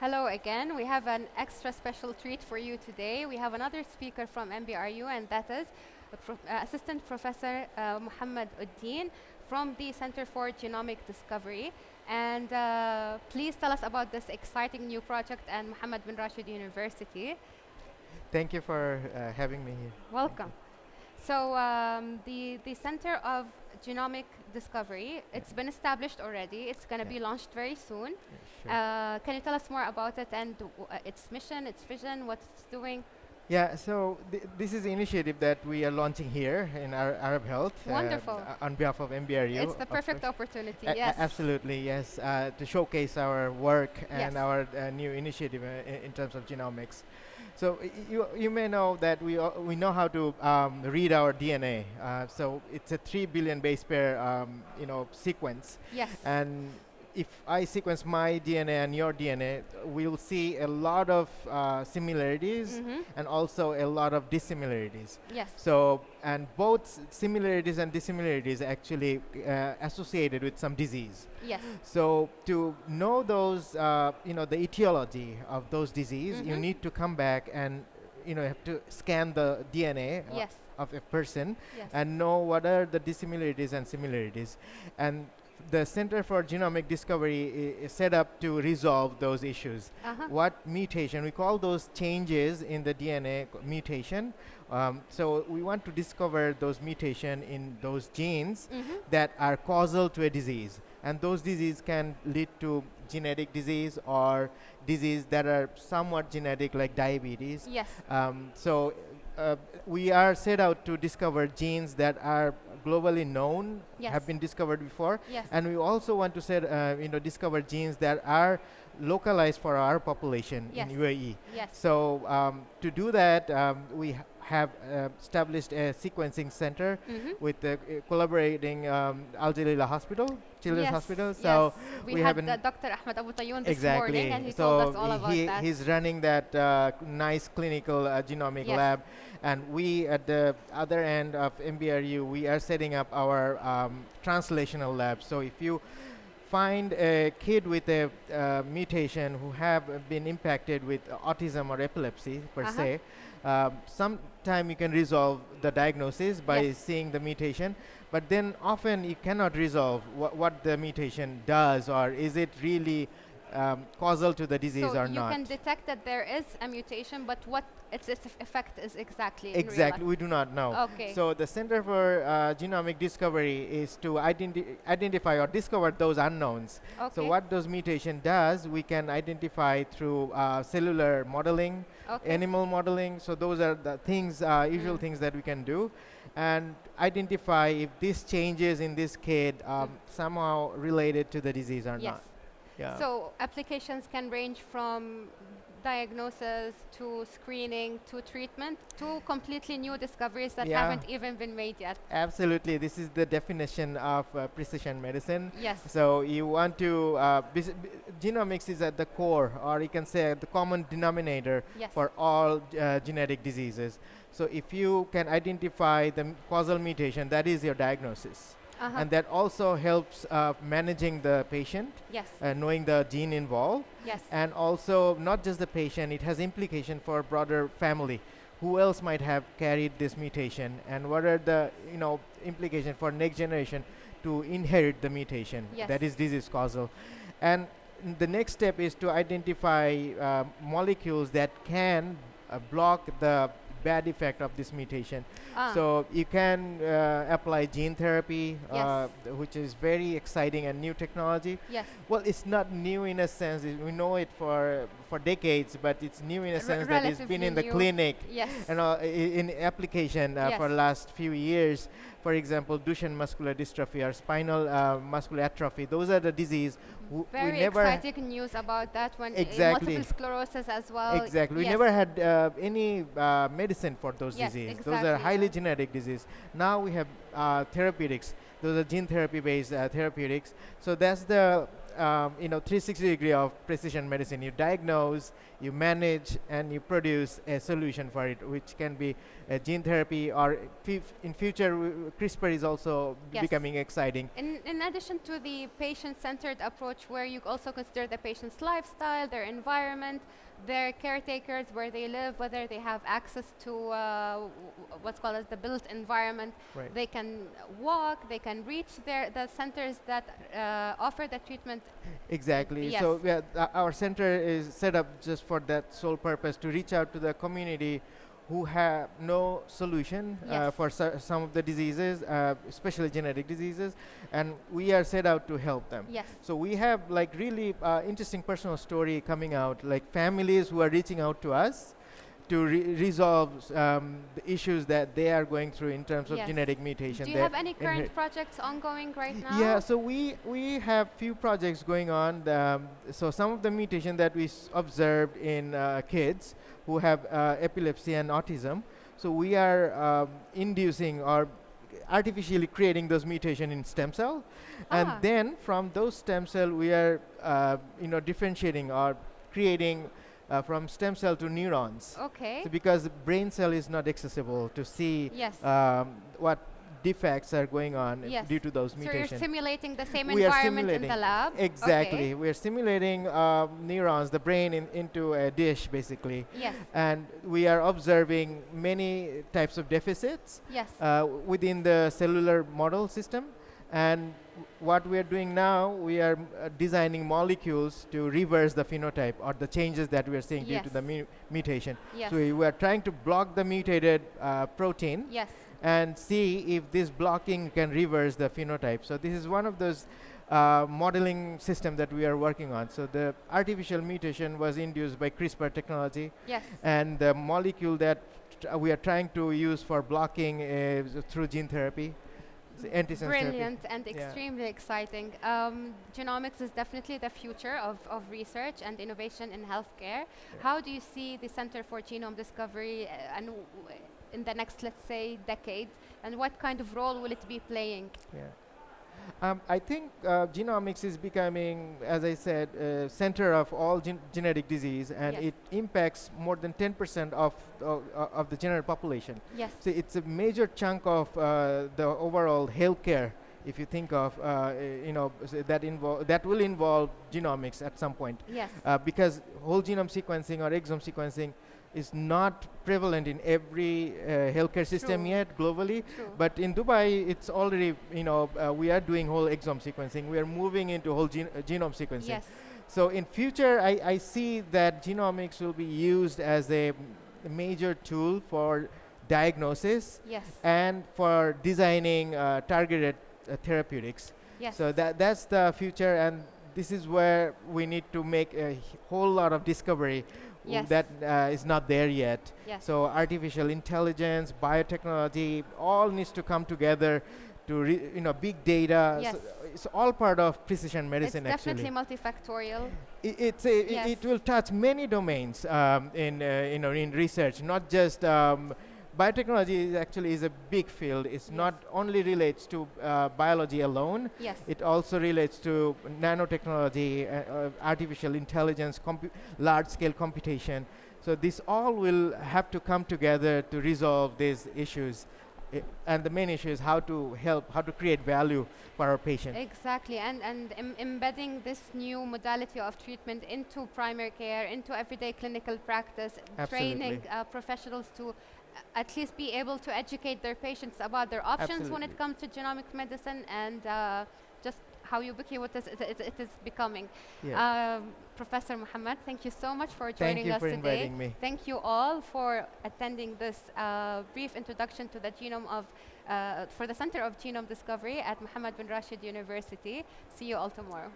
Hello again. We have an extra special treat for you today. We have another speaker from MBRU, and that is Assistant Professor Mohammed Uddin from the Center for Genomic Discovery. And please tell us about this exciting new project at Mohammed bin Rashid University. Thank you for having me here. Welcome. So the Center of Genomic Discovery, it's been established already. It's going to be launched very soon. Sure. Can you tell us more about it and its mission, its vision, what it's doing? Yeah, so this is an initiative that we are launching here in our Arab Health. Wonderful. On behalf of MBRU. It's the perfect opportunity, yes. Absolutely, yes, to showcase our work and Yes. our new initiative in terms of genomics. So you may know that we know how to read our DNA. So it's a 3 billion base pair sequence. Yes. And if I sequence my DNA and your DNA, we'll see a lot of similarities and also a lot of dissimilarities. Yes. So, and both similarities and dissimilarities actually associated with some disease. Yes. So to know those, the etiology of those disease, you need to come back and, you have to scan the DNA Yes. of a person Yes. and know what are the dissimilarities and similarities. And the Center for Genomic Discovery is set up to resolve those issues. What mutation, we call those changes in the DNA mutation. So we want to discover those mutation in those genes that are causal to a disease. And those diseases can lead to genetic disease or disease that are somewhat genetic, like diabetes. Yes. So we are set out to discover genes that are globally known, Yes. have been discovered before, Yes. and we also want to discover genes that are localized for our population Yes. in UAE. Yes. So to do that, we have established a sequencing center with the collaborating Al Jalila Hospital, Children's Yes. Hospital. Yes. So we had Dr. Ahmed Abu Tayoun this exactly. morning, and he So told us all about that. he's running that nice clinical genomic Yes. lab, and we at the other end of MBRU, we are setting up our translational lab. So if you find a kid with a mutation who have been impacted with autism or epilepsy per se, sometime you can resolve the diagnosis by Yes. seeing the mutation, but then often you cannot resolve what the mutation does, or is it really causal to the disease so or you not. can detect that there is a mutation, but what its effect is exactly. Exactly, we do not know. Okay. So the Center for Genomic Discovery is to identify or discover those unknowns. Okay. So what those mutation does, we can identify through cellular modeling, Okay. animal modeling. So those are the things, usual things that we can do, and identify if these changes in this kid somehow related to the disease or Yes. not. Yeah. So applications can range from diagnosis to screening to treatment to completely new discoveries that Yeah. haven't even been made yet. Absolutely, this is the definition of precision medicine. Yes. So you want to, genomics is at the core, or you can say the common denominator Yes. for all genetic diseases. So if you can identify the causal mutation, that is your diagnosis. And that also helps managing the patient, Yes. knowing the gene involved. Yes. And also not just the patient, it has implication for broader family. Who else might have carried this mutation, and what are the implication for next generation to inherit the mutation Yes. that is disease causal. And the next step is to identify molecules that can block the bad effect of this mutation. So you can apply gene therapy, Yes. which is very exciting and new technology. Yes. Well, it's not new in a sense. We know it for decades, but it's new in a sense that it's been Relatively in the new. clinic Yes. and in application Yes. for the last few years. For example, Duchenne muscular dystrophy or spinal muscular atrophy. Those are the disease we Very never exciting news about that one. Exactly. Multiple sclerosis as well. Exactly. We Yes. never had any medicine for those Yes, diseases. exactly, Those are highly yeah. genetic disease. Now we have therapeutics. Those are gene therapy based therapeutics. So that's the 360 degree of precision medicine. You diagnose, you manage, and you produce a solution for it, which can be a gene therapy, or in future, CRISPR is also becoming exciting. In addition to the patient-centered approach, where you also consider the patient's lifestyle, their environment, their caretakers, where they live, whether they have access to what's called as the built environment. Right. They can walk, they can reach the centers that offer the treatment. Exactly. Yes. So our center is set up just for that sole purpose, to reach out to the community who have no solution for some of the diseases, especially genetic diseases, and we are set out to help them. Yes. So we have like really interesting personal story coming out, like families who are reaching out to us to resolve the issues that they are going through in terms of genetic mutation. Do you have any current projects ongoing right now? Yeah, so we have few projects going on. So some of the mutation that we observed in kids who have epilepsy and autism, so we are inducing or artificially creating those mutations in stem cell, and then from those stem cell we are differentiating or creating from stem cell to neurons. Okay. So because brain cell is not accessible to see what defects are going on due to those mutations. So you're simulating the same environment in the lab? Exactly. Okay. We're simulating neurons, the brain into a dish, basically. Yes. And we are observing many types of deficits within the cellular model system. And what we are doing now, we are designing molecules to reverse the phenotype or the changes that we are seeing due to the mutation. Yes. So we are trying to block the mutated protein and see if this blocking can reverse the phenotype. So this is one of those modeling system that we are working on. So the artificial mutation was induced by CRISPR technology. Yes. And the molecule that we are trying to use for blocking is through gene therapy. Brilliant and extremely exciting. Genomics is definitely the future of research and innovation in healthcare. How do you see the Center for Genome Discovery and in the next, let's say, decade, and what kind of role will it be playing? I think genomics is becoming, as I said, center of all genetic disease, and it impacts more than 10% of the general population. Yes. So it's a major chunk of the overall healthcare. If you think of, that will involve genomics at some point. Yes. Because whole genome sequencing or exome sequencing is not prevalent in every healthcare system yet globally. But in Dubai, it's already, we are doing whole exome sequencing. We are moving into whole genome sequencing. Yes. So in future, I see that genomics will be used as a major tool for diagnosis and for designing targeted therapeutics. Yes. So that's the future, and this is where we need to make a whole lot of discovery that is not there yet. Yes. So artificial intelligence, biotechnology, all needs to come together to big data. Yes. So it's all part of precision medicine. It's definitely multifactorial. It will touch many domains in research, not just biotechnology is a big field. It's not only relates to biology alone. Yes. It also relates to nanotechnology, artificial intelligence, large-scale computation. So this all will have to come together to resolve these issues. And the main issue is how to create value for our patient. Exactly, and embedding this new modality of treatment into primary care, into everyday clinical practice, training professionals to at least be able to educate their patients about their options when it comes to genomic medicine, and just how ubiquitous it is becoming. Professor Mohammed, thank you so much for joining us today. Thank you for inviting me. Thank you all for attending this brief introduction to the for the Center of Genome Discovery at Mohammed bin Rashid University. See you all tomorrow.